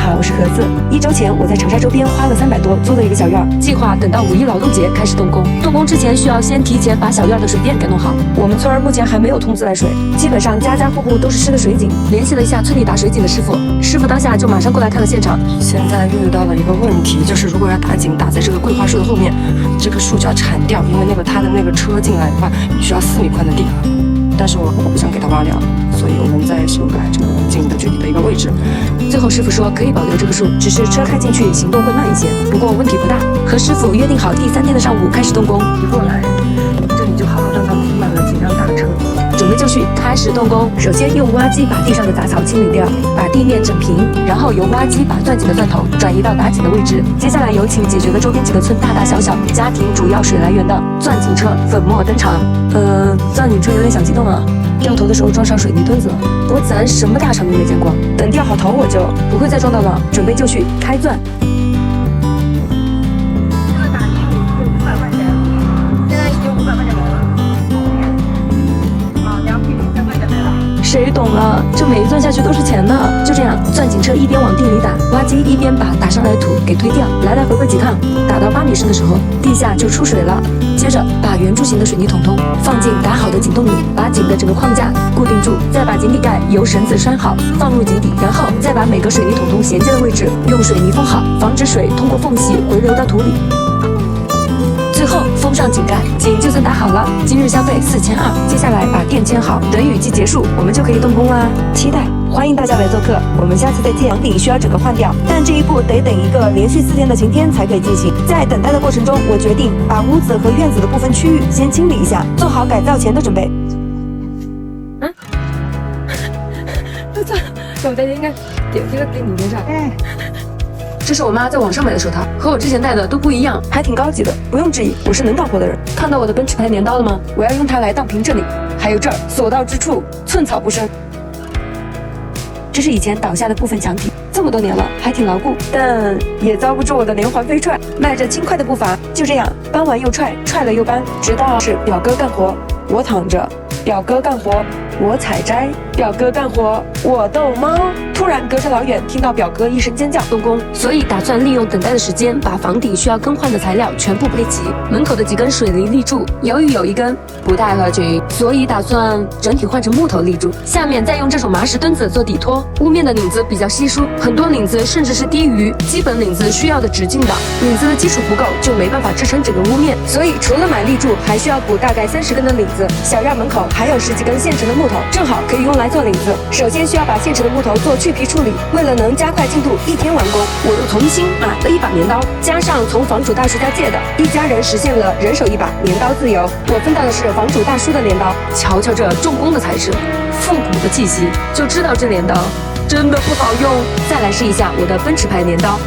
好，我是盒子。1周前，我在长沙周边花了300多租了一个小院，计划等到5一劳动节开始动工。动工之前需要先提前把小院的水电给弄好。我们村目前还没有通自来水，基本上家家户户都是湿的水井。联系了一下村里打水井的师傅，师傅当下就马上过来看了现场。现在遇到了一个问题，就是如果要打井打在这个桂花树的后面，这棵树就要铲掉，因为他的那个车进来的话，需要4米宽的地。但是我不想给它挖掉，所以我们在修改这个井的具体的一个位置。最后师傅说可以保留这棵树，只是车开进去行动会慢一些，不过问题不大。和师傅约定好第3天的上午开始动工。一过来，这里就好好让它停满了几辆大车。准备就绪，开始动工。首先用挖机把地上的杂草清理掉，把地面整平，然后由挖机把钻井的钻头转移到打井的位置。接下来有请解决了周边几个村大大小小家庭主要水来源的钻井车粉末登场。钻井车有点小激动啊，掉头的时候撞上水泥墩子了。不过咱什么大场面没见过，等掉好头我就不会再撞到了。准备就绪，开钻。谁懂了？这每一钻下去都是钱呢。就这样，钻井车一边往地里打，挖机一边把打上来的土给推掉，来来回回几趟，打到8米深的时候，地下就出水了。接着把圆柱形的水泥桶桶放进打好的井洞里，把井的整个框架固定住，再把井底盖由绳子拴好，放入井底，然后再把每个水泥桶桶衔接的位置用水泥封好，防止水通过缝隙回流到土里。最后封上井盖，井就算打好了。今日消费4200，接下来把电牵好，等雨季结束，我们就可以动工啦。期待，欢迎大家来做客，我们下次再见。房顶需要整个换掉，但这一步得等一个连续4天的晴天才可以进行。在等待的过程中，我决定把屋子和院子的部分区域先清理一下，做好改造前的准备。我在应该点这个给你边上。这是我妈在网上买的手套，和我之前戴的都不一样，还挺高级的。不用质疑，我是能干活的人。看到我的奔驰牌镰刀了吗？我要用它来荡平这里，还有这儿，所到之处寸草不生。这是以前倒下的部分墙体，这么多年了还挺牢固，但也遭不住我的连环飞踹。迈着轻快的步伐，就这样搬完又踹，踹了又搬，直到是表哥干活，我躺着；表哥干活，我采摘；表哥干活，我逗猫。突然隔着老远听到表哥一声尖叫，动工，所以打算利用等待的时间，把房顶需要更换的材料全部配齐。门口的几根水泥立柱，由于有一根不太合群，所以打算整体换成木头立柱，下面再用这种麻石墩子做底托。屋面的领子比较稀疏，很多领子甚至是低于基本领子需要的直径的，领子的基础不够，就没办法支撑整个屋面，所以除了买立柱，还需要补大概30根的领子。小院门口还有10几根现成的木头，正好可以用来做领子。首先需要把现成的木头做去皮处理，为了能加快进度，1天完工，我又重新买了一把镰刀，加上从房主大叔家借的，一家人实现了人手一把镰刀自由。我分到的是房主大叔的镰刀，瞧瞧这重工的材质，复古的气息，就知道这镰刀真的不好用。再来试一下我的奔驰牌镰刀，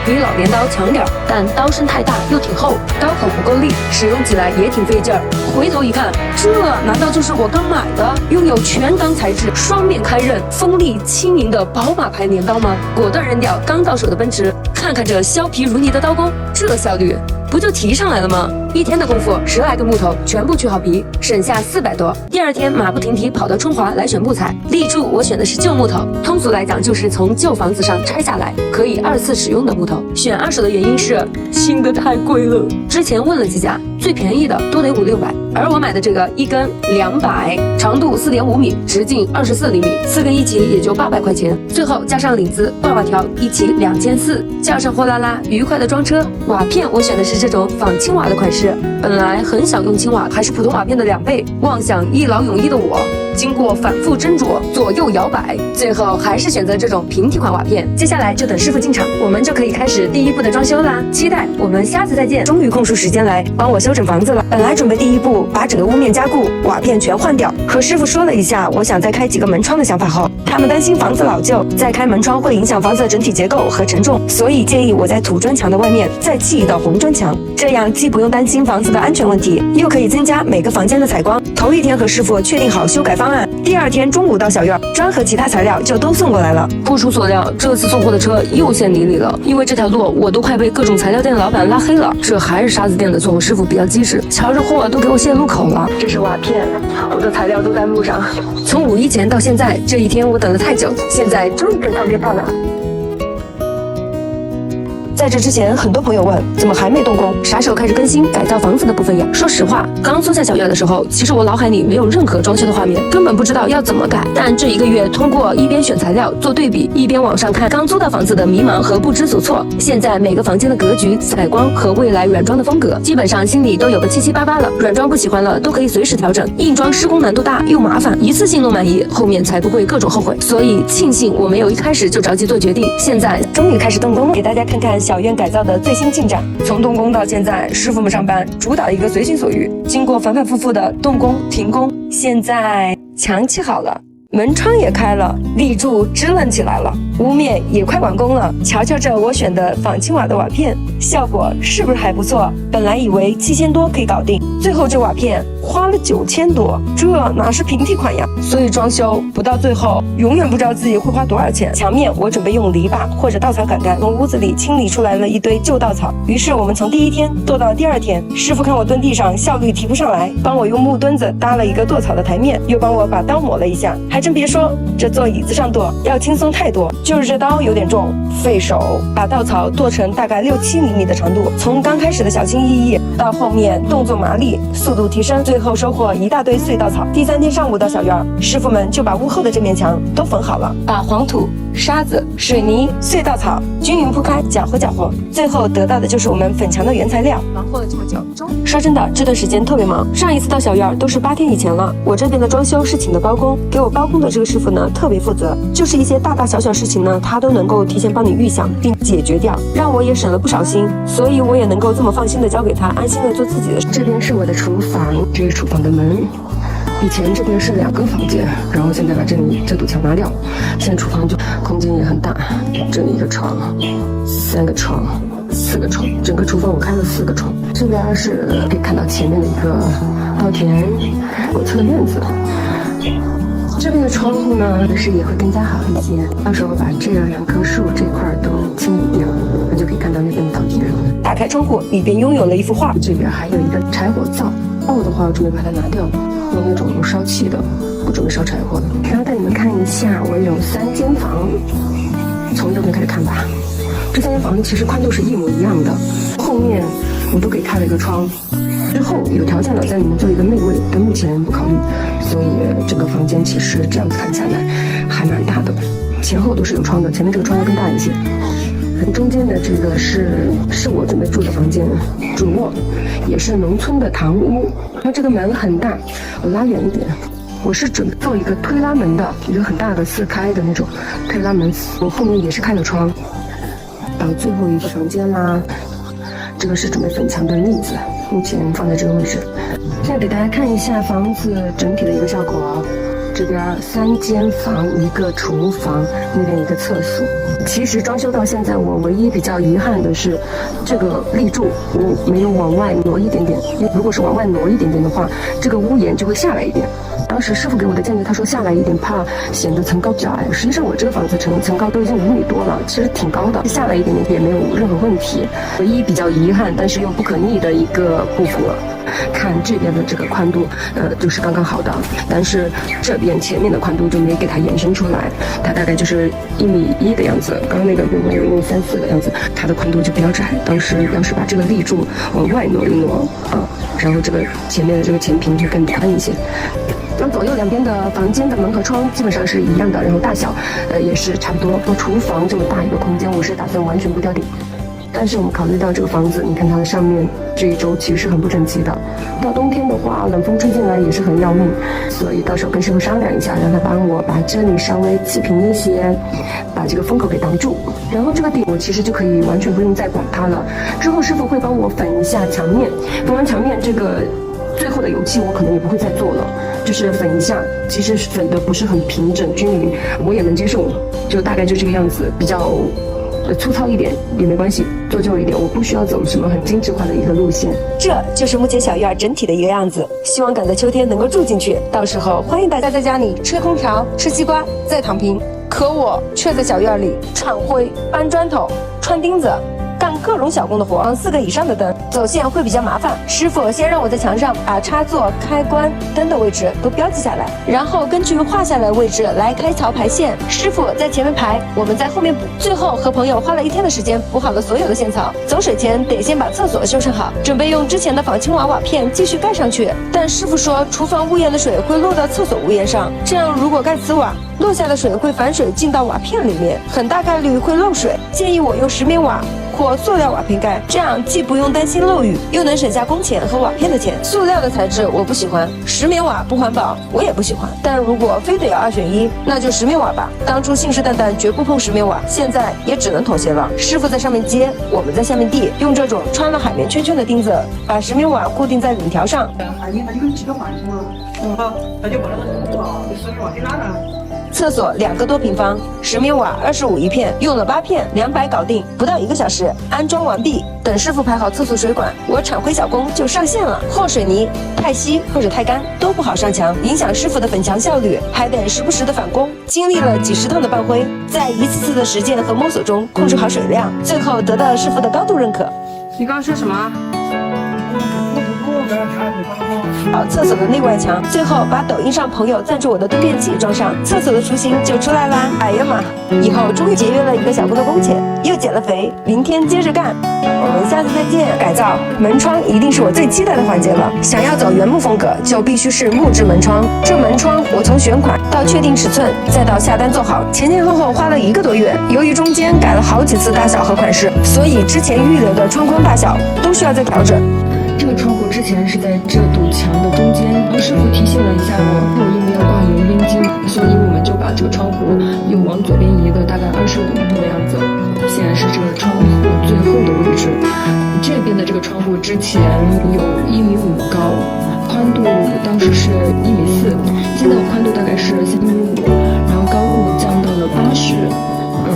比老镰刀强点，但刀身太大又挺厚，刀口不够力，使用起来也挺费劲儿。回头一看，这难道就是我刚买的拥有全钢材质、双面开刃、锋利轻盈的宝马牌镰刀吗？果断扔掉刚到手的奔驰，看看这削皮如泥的刀工，这效率不就提上来了吗？1天的功夫，10来个木头全部去好皮，省下400多。第2天马不停蹄跑到春华来选木材，立柱我选的是旧木头，通俗来讲就是从旧房子上拆下来可以2次使用的木头。选2手的原因是新的太贵了，之前问了几家，最便宜的都得500-600，而我买的这个1根200，长度4.5米，直径24厘米，4根一起也就800块钱。最后加上领子、挂瓦条一起2400，叫上货拉拉，愉快的装车。瓦片我选的是这种仿青瓦的款式，本来很想用青瓦，还是普通瓦片的2倍，妄想一劳永逸的我，经过反复斟酌，左右摇摆，最后还是选择这种平替款瓦片。接下来就等师傅进场，我们就可以开始第1步的装修啦。期待我们下次再见。终于空出时间来帮我修整房子了。本来准备第1步把整个屋面加固，瓦片全换掉，和师傅说了一下我想再开几个门窗的想法后，他们担心房子老旧，再开门窗会影响房子的整体结构和承重，所以建议我在土砖墙的外面再砌一道红砖墙，这样既不用担心房子的安全问题，又可以增加每个房间的采光。头1天和师傅确定好修改方案，第2天中午到小院，砖和其他材料就都送过来了。不出所料，这次送货的车又陷泥里了，因为这条路我都快被各种材料店的老板拉黑了。这还是沙子店的送货师傅比较机智，瞧着货都给我泄露口了。这是瓦片，我的材料都在路上。从5一前到现在，这1天我等了太久，现在终于跟上约到了。在这之前，很多朋友问怎么还没动工，啥时候开始更新改造房子的部分呀？说实话，刚租下小院的时候，其实我脑海里没有任何装修的画面，根本不知道要怎么改。但这1个月通过一边选材料做对比，一边网上看刚租到房子的迷茫和不知所措，现在每个房间的格局、采光和未来软装的风格，基本上心里都有个七七八八了。软装不喜欢了都可以随时调整，硬装施工难度大又麻烦，一次性弄满意，后面才不会各种后悔。所以庆幸我没有一开始就着急做决定，现在终于开始动工了，给大家看看小院改造的最新进展。从动工到现在，师傅们上班主打一个随心所欲，经过反反复复的动工停工，现在墙砌好了，门窗也开了，立柱支棱起来了，屋面也快完工了。瞧瞧这我选的仿青瓦的瓦片，效果是不是还不错？本来以为7000多可以搞定，最后这瓦片花了9000多，这哪是平替款呀？所以装修不到最后，永远不知道自己会花多少钱。墙面我准备用篱笆或者稻草杆杆从屋子里清理出来了一堆旧稻草，于是我们从第1天剁到了第2天。师傅看我蹲地上效率提不上来，帮我用木墩子搭了一个剁草的台面，又帮我把刀磨了一下。还真别说，这坐椅子上剁要轻松太多，就是这刀有点重，费手。把稻草剁成大概6-7厘米的长度，从刚开始的小心翼翼到后面动作麻利，速度提升，最后收获一大堆碎稻草。第3天上午到小院，师傅们就把屋后的这面墙都缝好了，把黄土、沙子、水泥、碎稻草均匀铺开，搅和搅和，最后得到的就是我们粉墙的原材料。忙活了这么久，说真的，这段时间特别忙。上一次到小院都是8天以前了。我这边的装修是请的包工，给我包工的这个师傅呢特别负责，就是一些大大小小事情呢，他都能够提前帮你预想并解决掉，让我也省了不少心，所以我也能够这么放心的交给他，安心的做自己的事。这边是我的厨房，这是厨房的门。以前这边是2个房间，然后现在把这堵墙拿掉，现在厨房就空间也很大，这里一个床，3个床，4个床，整个厨房我开了4个窗。这边是可以看到前面的一个稻田，我侧的院子。这边的窗户呢，是也会更加好一些。到时候把这2棵树这块都清理掉，那就可以看到那边的稻田。打开窗户，里边拥有了一幅画。这边还有一个柴火灶，的话我准备把它拿掉，用那种烧气的，不准备烧柴火的。然后带你们看一下，我有3间房，从右边开始看吧。这3间房其实宽度是一模一样的，后面我都给开了一个窗。之后有条件了在里面做一个内卫，但目前不考虑。所以整个房间其实这样子看下来还蛮大的，前后都是有窗的，前面这个窗要更大一些。中间的这个是我准备住的房间，主卧，也是农村的堂屋。它这个门很大，我拉远一点。我是准备做一个推拉门的，一个很大的4开的那种推拉门。我后面也是开了窗。到最后一个房间啦，这个是准备粉墙的腻子，目前放在这个位置。现在给大家看一下房子整体的一个效果。这边3间房，1个厨房，那边1个厕所。其实装修到现在，我唯一比较遗憾的是，这个立柱我没有往外挪一点点。如果是往外挪一点点的话，这个屋檐就会下来一点。当时师傅给我的建议，他说下来一点，怕显得层高比较矮。实际上我这个房子层高都已经5米多了，其实挺高的，下来一点点也没有任何问题。唯一比较遗憾，但是又不可逆的一个部分了。看这边的这个宽度，就是刚刚好的，但是这边前面的宽度就没给它延伸出来，它大概就是1.1米的样子。刚刚那个有没有1.34米的样子，它的宽度就比较窄。当时要是把这个立柱往外挪一挪啊，然后这个前面的这个前屏就更宽一些。左右两边的房间的门和窗基本上是一样的，然后大小也是差不多。厨房这么大一个空间，我是打算完全不吊顶。但是我们考虑到这个房子，你看它的上面这一周其实是很不整齐的，到冬天的话冷风吹进来也是很要命，所以到时候跟师傅商量一下，让他帮我把这里稍微砌平一些，把这个风口给挡住。然后这个顶我其实就可以完全不用再管它了。之后师傅会帮我粉一下墙面，粉完墙面这个最后的油漆我可能也不会再做了，就是粉一下，其实粉的不是很平整均匀，我也能接受，就大概就这个样子，比较粗糙一点也没关系，做旧一点，我不需要走什么很精致化的一个路线。这就是目前小院整体的一个样子，希望赶在秋天能够住进去，到时候欢迎大家在家里吹空调、吃西瓜再躺平，可我却在小院里铲灰、搬砖头、穿钉子、干各种小工的活，4个以上的灯，走线会比较麻烦。师傅先让我在墙上把插座、开关、灯的位置都标记下来，然后根据画下来的位置来开槽排线。师傅在前面排，我们在后面补。最后和朋友花了1天的时间补好了所有的线槽。走水前得先把厕所修缮好，准备用之前的仿青瓦瓦片继续盖上去。但师傅说厨房屋檐的水会落到厕所屋檐上，这样如果盖瓷瓦，落下的水会反水进到瓦片里面，很大概率会漏水。建议我用石棉瓦或塑料瓦片盖，这样既不用担心漏雨，又能省下工钱和瓦片的钱。塑料的材质我不喜欢，石棉瓦不环保，我也不喜欢。但如果非得要2选1，那就石棉瓦吧。当初信誓旦旦绝不碰石棉瓦，现在也只能妥协了。师傅在上面接，我们在下面递，用这种穿了海绵圈圈的钉子把石棉瓦固定在领条上。厕所2个多平方，石棉瓦25一片，用了8片，200搞定，不到1个小时安装完毕。等师傅排好厕所水管，我铲灰小工就上线了。和水泥太稀或者太干都不好上墙，影响师傅的粉墙效率，还得时不时的返工。经历了几10趟的拌灰，在一次次的实践和摸索中控制好水量，最后得到了师傅的高度认可。你刚刚说什么？好厕所的内外墙，最后把抖音上朋友赞助我的蹲便器装上，厕所的雏形就出来啦！哎呀妈，以后终于节约了1个小工的工钱，又减了肥，明天接着干，我们下次再见。改造门窗一定是我最期待的环节了，想要走原木风格，就必须是木质门窗。这门窗我从选款到确定尺寸，再到下单做好，前前后后花了1个多月。由于中间改了好几次大小和款式，所以之前预留的窗框大小都需要再调整。这个窗户之前是在这堵墙的中间，然后师傅提醒了一下我因为要挂油烟机，所以我们就把这个窗户又往左边移了大概25度的样子。现在是这个窗户最后的位置，这边的这个窗户之前有1.5米高，宽度当时是1.4米，现在宽度大概是3.5米，然后高度降到了80。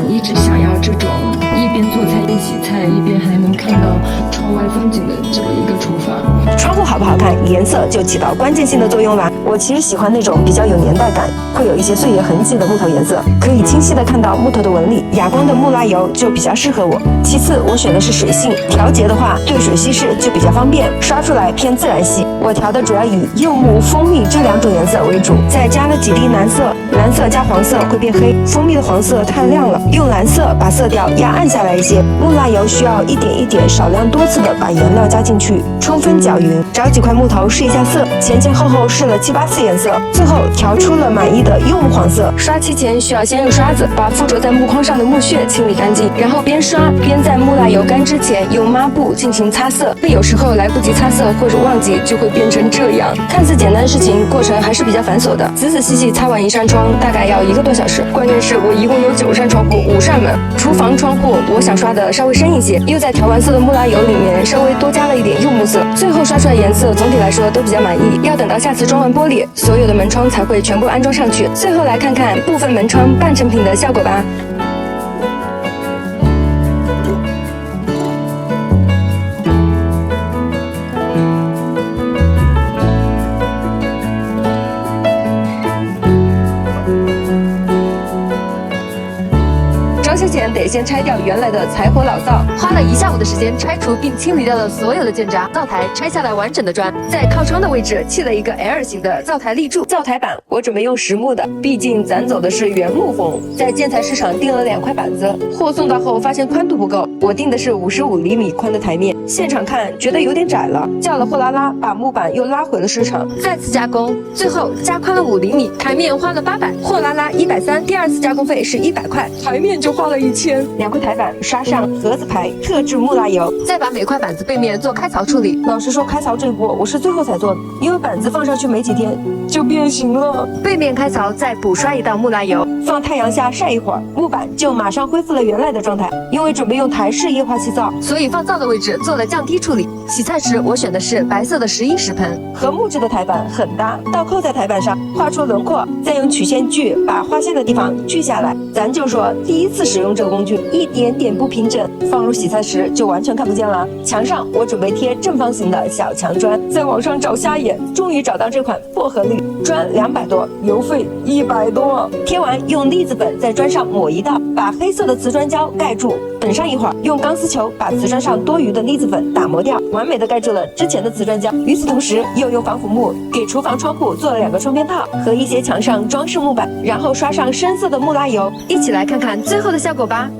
一直想要这种一边做菜一边洗菜，一边还能看到窗外风景的这么一个厨房。窗户好不好看，颜色就起到关键性的作用啦。我其实喜欢那种比较有年代感，会有一些岁月痕迹的木头颜色，可以清晰的看到木头的纹理。哑光的木蜡油就比较适合我。其次，我选的是水性，调节的话兑水稀释就比较方便，刷出来偏自然系。我调的主要以柚木、蜂蜜这2种颜色为主，再加了几滴蓝色，蓝色加黄色会变黑，蜂蜜的黄色太亮了，用蓝色把色调压暗下来一些。木蜡油需要一点一点少量多次的把颜料加进去，充分搅匀。找几块木头试一下色，前前后后试了7、8次颜色，最后调出了满意的柚木黄色。刷漆前需要先用刷子把附着在木框上的木屑清理干净，然后边刷边在木蜡油干之前用抹布进行擦色。有时候来不及擦色或者忘记，就会变成这样。看似简单的事情，过程还是比较繁琐的。仔仔细细擦完1扇窗，大概要1个多小时。关键是我一共有9扇窗户，5扇门。厨房窗户我想刷的稍微深一些，又在调完色的木蜡油里面稍微多加了一点柚木色，最后刷出来颜色总体来说都比较满意。要等到下次装完玻璃，所有的门窗才会全部安装上去。最后来看看部分门窗半成品的效果吧。之前得先拆掉原来的柴火老灶，花了1下午的时间拆除并清理掉了所有的建渣。灶台拆下来完整的砖，在靠窗的位置砌了一个 L 型的灶台立柱。灶台板我准备用实木的，毕竟咱走的是原木风。在建材市场订了2块板子，货送到后发现宽度不够，我订的是55厘米宽的台面，现场看觉得有点窄了，叫了货拉拉把木板又拉回了市场，再次加工，最后加宽了5厘米，台面花了800，货拉拉130，第2次加工费是100块，台面就花了1000。2块台板刷上盒子牌特制木蜡油，再把每块板子背面做开槽处理。老实说，开槽这一步我是最后才做的，因为板子放上去没几天就变形了。背面开槽再补刷一道木蜡油，放太阳下晒一会儿，木板就马上恢复了原来的状态。因为准备用台式液化气灶，所以放灶的位置做了降低处理。洗菜时我选的是白色的11石盆，和木质的台板很搭，倒扣在台板上画出轮廓，再用曲线锯把划线的地方锯下来。咱就说第一次使用这个工具，一点点不平整，放入洗菜时就完全看不见了。墙上我准备贴正方形的小墙砖，在网上找瞎眼，终于找到这款薄荷绿砖，200多，邮费100多。贴完用栗子粉在砖上抹一道，把黑色的瓷砖胶盖住。等上一会儿，用钢丝球把瓷砖上多余的腻子粉打磨掉，完美的盖住了之前的瓷砖胶。与此同时，又用防腐木给厨房窗户做了2个双边套和一些墙上装饰木板，然后刷上深色的木拉油。一起来看看最后的效果吧。